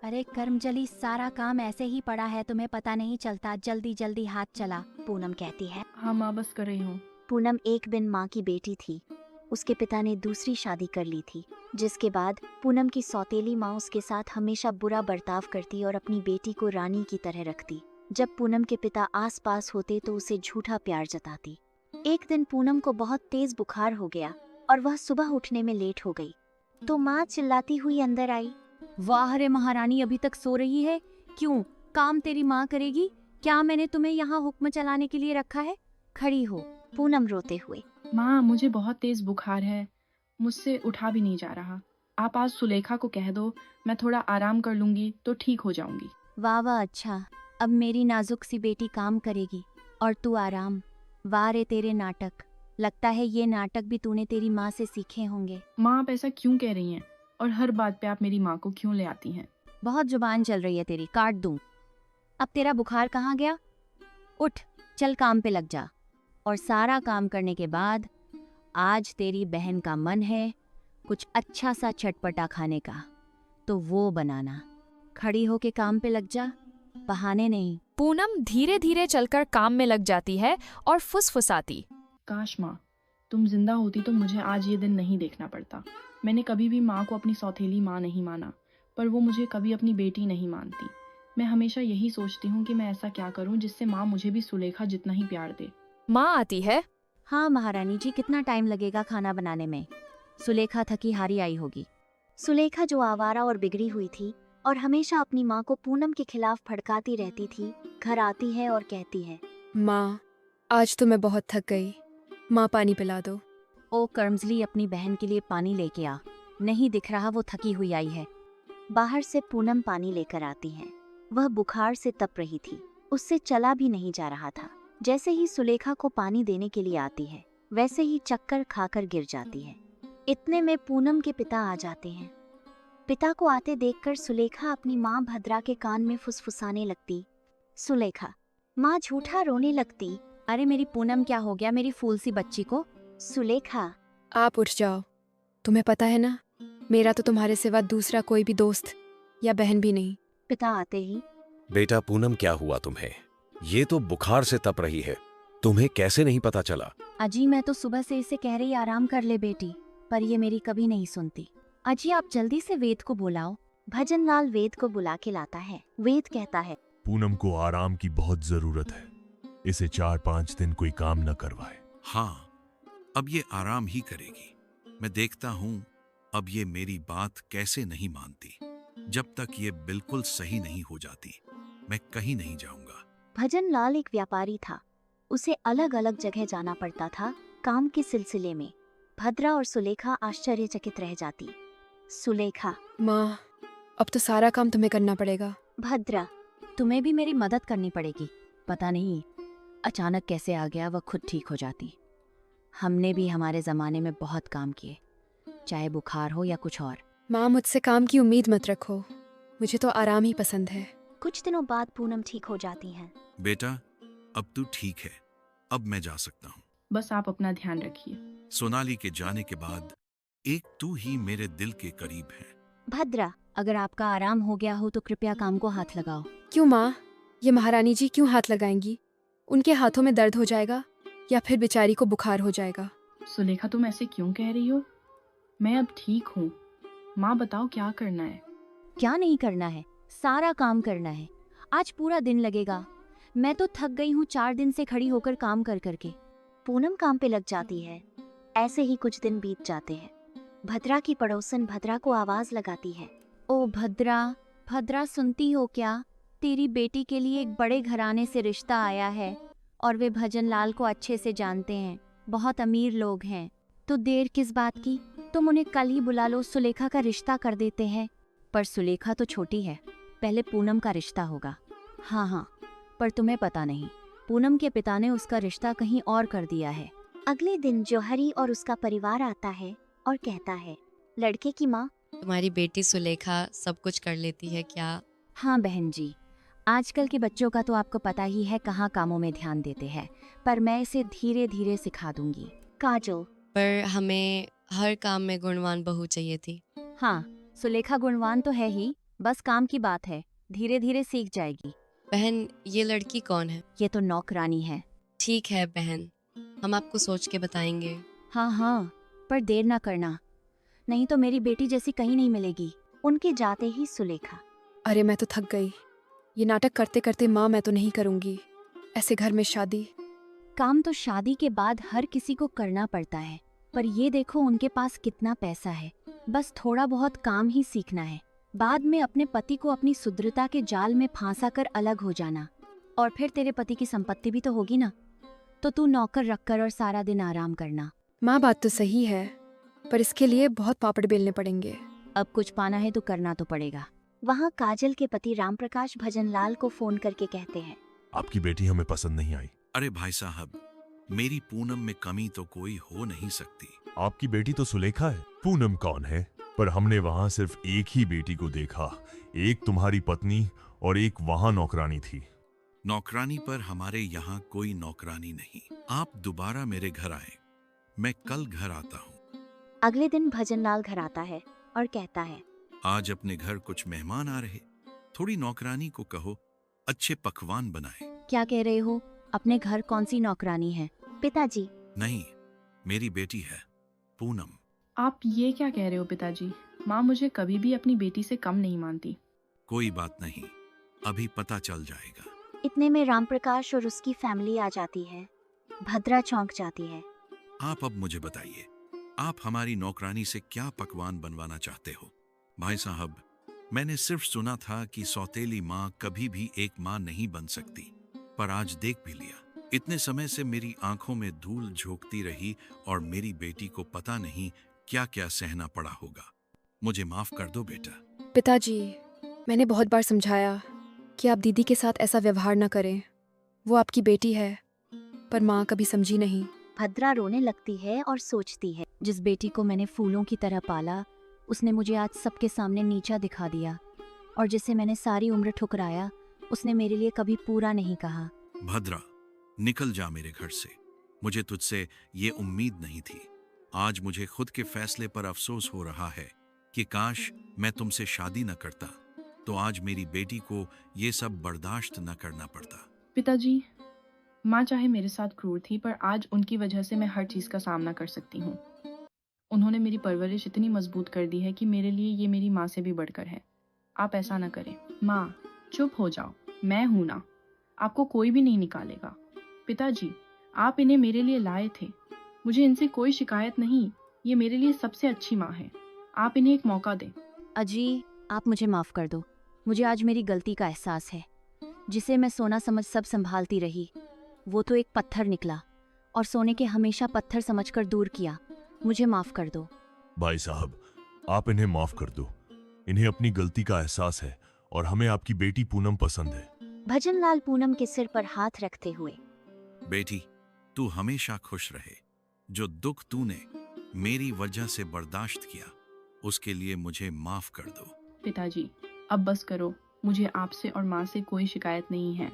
अरे कर्मजली, सारा काम ऐसे ही पड़ा है, तुम्हें पता नहीं चलता, जल्दी जल्दी हाथ चला। पूनम कहती है। हाँ माँ, बस कर रही हूँ। पूनम एक बिन माँ की बेटी थी। उसके पिता ने दूसरी शादी कर ली थी, जिसके बाद पूनम की सौतेली माँ उसके साथ हमेशा बुरा बर्ताव करती और अपनी बेटी को रानी की तरह रखती। जब पूनम के पिता आस पास होते तो उसे झूठा प्यार जताती। एक दिन पूनम को बहुत तेज बुखार हो गया और वह सुबह उठने में लेट हो गई, तो माँ चिल्लाती हुई अंदर आई। वाह रे महारानी, अभी तक सो रही है? क्यों, काम तेरी माँ करेगी? क्या मैंने तुम्हें यहाँ हुक्म चलाने के लिए रखा है? खड़ी हो। पूनम रोते हुए। माँ, मुझे बहुत तेज बुखार है, मुझसे उठा भी नहीं जा रहा। आप आज सुलेखा को कह दो, मैं थोड़ा आराम कर लूंगी तो ठीक हो जाऊंगी। वाह वाह, अच्छा, अब मेरी नाजुक सी बेटी काम करेगी और तू आराम। वाह रे तेरे नाटक, लगता है ये नाटक भी तूने तेरी माँ से सीखे होंगे। माँ, आप ऐसा क्यों कह रही हैं? और हर बात पे आप मेरी माँ को क्यों ले आती हैं? बहुत जुबान चल रही है तेरी, काट दूं। अब तेरा बुखार कहाँ गया? उठ, चल काम पे लग जा। और सारा काम करने के बाद आज तेरी बहन का मन है कुछ अच्छा सा चटपटा खाने का, तो वो बनाना। खड़ी होके काम पे लग जा, बहाने नहीं। पूनम धीरे धीरे चलकर काम में लग जाती है और फुसफुसाती। काश माँ, तुम जिंदा होती तो मुझे आज ये दिन नहीं देखना पड़ता। मैंने कभी भी माँ को अपनी सौतेली माँ नहीं माना, पर वो मुझे कभी अपनी बेटी नहीं मानती। मैं हमेशा यही सोचती हूँ कि मैं ऐसा क्या करूँ जिससे माँ मुझे भी सुलेखा जितना ही प्यार दे। माँ आती है। हाँ महारानी जी, कितना टाइम लगेगा खाना बनाने में? सुलेखा थकी हारी आई होगी। सुलेखा जो आवारा और बिगड़ी हुई थी और हमेशा अपनी माँ को पूनम के खिलाफ भड़काती रहती थी, घर आती है और कहती है। माँ, आज तो मैं बहुत थक गई। माँ, पानी पिला दो। ओ कर्मजली, अपनी बहन के लिए पानी लेके आ। नहीं दिख रहा वो थकी हुई आई है। बाहर से पूनम पानी लेकर आती है। वह बुखार से तप रही थी, उससे चला भी नहीं जा रहा था। जैसे ही सुलेखा को पानी देने के लिए आती है, वैसे ही चक्कर खाकर गिर जाती है। इतने में पूनम के पिता आ जाते हैं। पिता को आते देखकर सुलेखा अपनी माँ भद्रा के कान में फुसफुसाने लगती। सुलेखा। माँ झूठा रोने लगती। अरे मेरी पूनम, क्या हो गया मेरी फूल सी बच्ची को? सुलेखा। आप उठ जाओ। तुम्हें पता है ना, मेरा तो तुम्हारे सिवा दूसरा कोई भी दोस्त या बहन भी नहीं। पिता आते ही। बेटा पूनम, क्या हुआ तुम्हें? ये तो बुखार से तप रही है, तुम्हें कैसे नहीं पता चला? अजी, मैं तो सुबह से इसे कह रही आराम कर ले बेटी, पर ये मेरी कभी नहीं सुनती। अजी, आप जल्दी से वेद को बुलाओ। भजनलाल वेद को बुला के लाता है। वेद कहता है। पूनम को आराम की बहुत जरूरत है, इसे 4-5 दिन कोई काम न करवाए। हाँ, अब ये आराम ही करेगी। मैं देखता हूँ अब ये मेरी बात कैसे नहीं मानती। जब तक ये बिल्कुल सही नहीं हो जाती, मैं कहीं नहीं जाऊंगा। भजनलाल एक व्यापारी था। उसे अलग अलग जगह जाना पड़ता था काम के सिलसिले में। भद्रा और सुलेखा आश्चर्यचकित रह जाती। सुलेखा। माँ, अब तो सारा काम तुम्हें करना पड़ेगा। भद्रा। तुम्हें भी मेरी मदद करनी पड़ेगी। पता नहीं अचानक कैसे आ गया, वह खुद ठीक हो जाती। हमने भी हमारे जमाने में बहुत काम किए, चाहे बुखार हो या कुछ और। माँ, मुझसे काम की उम्मीद मत रखो, मुझे तो आराम ही पसंद है। कुछ दिनों बाद पूनम ठीक हो जाती हैं। बेटा, अब तू ठीक है, अब मैं जा सकता हूँ। बस आप अपना ध्यान रखिए। सोनाली के जाने के बाद एक तू ही मेरे दिल के करीब है। भद्रा, अगर आपका आराम हो गया हो तो कृपया काम को हाथ लगाओ। क्यों माँ, ये महारानी जी क्यों हाथ लगाएंगी? उनके हाथों में दर्द हो जाएगा या फिर बेचारी को बुखार हो जाएगा। सुलेखा, तुम ऐसे क्यों कह रही हो? मैं अब ठीक हूँ। माँ, बताओ क्या करना है? क्या नहीं करना है, सारा काम करना है। आज पूरा दिन लगेगा। मैं तो थक गई हूँ 4 दिन से खड़ी होकर काम कर करके। पूनम काम पे लग जाती है। ऐसे ही कुछ दिन बीत जाते हैं। भद्रा की पड़ोसन भद्रा को आवाज लगाती है। ओ भद्रा, भद्रा सुनती हो क्या? तेरी बेटी के लिए एक बड़े घराने से रिश्ता आया है और वे भजनलाल को अच्छे से जानते हैं, बहुत अमीर लोग हैं। तो देर किस बात की, तुम उन्हें कल ही बुला लो, सुलेखा का रिश्ता कर देते हैं। पर सुलेखा तो छोटी है, पहले पूनम का रिश्ता होगा। हाँ हाँ, पर तुम्हें पता नहीं, पूनम के पिता ने उसका रिश्ता कहीं और कर दिया है। अगले दिन जौहरी और उसका परिवार आता है और कहता है। लड़के की माँ। तुम्हारी बेटी सुलेखा सब कुछ कर लेती है क्या? हाँ बहन जी, आजकल के बच्चों का तो आपको पता ही है कहाँ कामों में ध्यान देते हैं, पर मैं इसे धीरे धीरे सिखा दूंगी। काजोल। पर हमें हर काम में गुणवान बहू चाहिए थी। हाँ, सुलेखा गुणवान तो है ही, बस काम की बात है, धीरे धीरे सीख जाएगी। बहन, ये लड़की कौन है? ये तो नौकरानी है। ठीक है बहन, हम आपको सोच के बताएंगे। हाँ हाँ, पर देर ना करना, नहीं तो मेरी बेटी जैसी कहीं नहीं मिलेगी। उनके जाते ही सुलेखा। अरे मैं तो थक गई। ये नाटक करते करते माँ मैं तो नहीं करूँगी ऐसे घर में शादी। काम तो शादी के बाद हर किसी को करना पड़ता है, पर ये देखो उनके पास कितना पैसा है। बस थोड़ा बहुत काम ही सीखना है, बाद में अपने पति को अपनी सुदृढ़ता के जाल में फांसा कर अलग हो जाना। और फिर तेरे पति की संपत्ति भी तो होगी ना, तो तू नौकर रखकर और सारा दिन आराम करना। माँ बात तो सही है, पर इसके लिए बहुत पापड़ बेलने पड़ेंगे। अब कुछ पाना है तो करना तो पड़ेगा। वहाँ काजल के पति रामप्रकाश भजनलाल को फोन करके कहते हैं, आपकी बेटी हमें पसंद नहीं आई। अरे भाई साहब, मेरी पूनम में कमी तो कोई हो नहीं सकती। आपकी बेटी तो सुलेखा है, पूनम कौन है? पर हमने वहां सिर्फ एक ही बेटी को देखा, एक तुम्हारी पत्नी और एक वहां नौकरानी थी। नौकरानी पर हमारे यहाँ कोई नौकरानी नहीं। आप दोबारा मेरे घर आए, मैं कल घर आता हूँ। अगले दिन भजनलाल घर आता है और कहता है, आज अपने घर कुछ मेहमान आ रहे, थोड़ी नौकरानी को कहो अच्छे पकवान बनाए। क्या कह रहे हो? अपने घर कौन सी नौकरानी है? पिताजी, नहीं, मेरी बेटी है पूनम। आप ये क्या कह रहे हो पिताजी? माँ मुझे कभी भी अपनी बेटी से कम नहीं मानती। कोई बात नहीं, अभी पता चल जाएगा। इतने में रामप्रकाश और उसकी फैमिली आ जाती है। भद्रा चौंक जाती है। आप अब मुझे बताइए, आप हमारी नौकरानी से क्या पकवान बनवाना चाहते हो? भाई साहब, मैंने सिर्फ सुना था कि सौतेली माँ कभी भी एक माँ नहीं बन सकती, पर आज देख भी लिया। इतने समय से मेरी आंखों में धूल झोंकती रही और मेरी बेटी को पता नहीं क्या क्या सहना पड़ा होगा। मुझे माफ कर दो बेटा। पिताजी, मैंने बहुत बार समझाया कि आप दीदी के साथ ऐसा व्यवहार न करें। वो आपकी बेटी है, पर माँ कभी समझी नहीं। भद्रा रोने लगती है और सोचती है, जिस बेटी को मैंने फूलों की तरह पाला, उसने मुझे आज सबके सामने नीचा दिखा दिया, और जिसे मैंने सारी उम्र ठुकराया, उसने मेरे लिए कभी पूरा नहीं कहा। भद्रा, निकल जा मेरे घर से। मुझे तुझसे ये उम्मीद नहीं थी। आज मुझे खुद के फैसले पर अफसोस हो रहा है कि काश मैं तुमसे शादी न करता, तो आज मेरी बेटी को ये सब बर्दाश्त न करना पड़ता। पिताजी, माँ चाहे मेरे साथ क्रूर थी, पर आज उनकी वजह से मैं हर चीज़ का सामना कर सकती हूँ। उन्होंने मेरी परवरिश इतनी मजबूत कर दी है कि मेरे लिए ये मेरी माँ से भी बढ़कर है। आप ऐसा ना करें। माँ, चुप हो जाओ, मैं हूं ना, आपको कोई भी नहीं निकालेगा। पिताजी, आप इन्हें मेरे लिए लाए थे, मुझे इनसे कोई शिकायत नहीं। ये मेरे लिए सबसे अच्छी माँ है, आप इन्हें एक मौका दें। अजी, आप मुझे माफ कर दो। मुझे आज मेरी गलती का एहसास है। जिसे मैं सोना समझ सब संभालती रही, वो तो एक पत्थर निकला, और सोने के हमेशा पत्थर समझकर दूर किया। मुझे माफ कर दो। भाई साहब, आप इन्हें माफ कर दो। इन्हें अपनी गलती का एहसास है और हमें आपकी बेटी पूनम पसंद है। भजनलाल पूनम के सिर पर हाथ रखते हुए, बेटी, तू हमेशा खुश रहे। जो दुख तूने मेरी वजह से बर्दाश्त किया, उसके लिए मुझे माफ कर दो। पिताजी, अब बस करो, मुझे आपसे और माँ से कोई शिकायत नहीं है।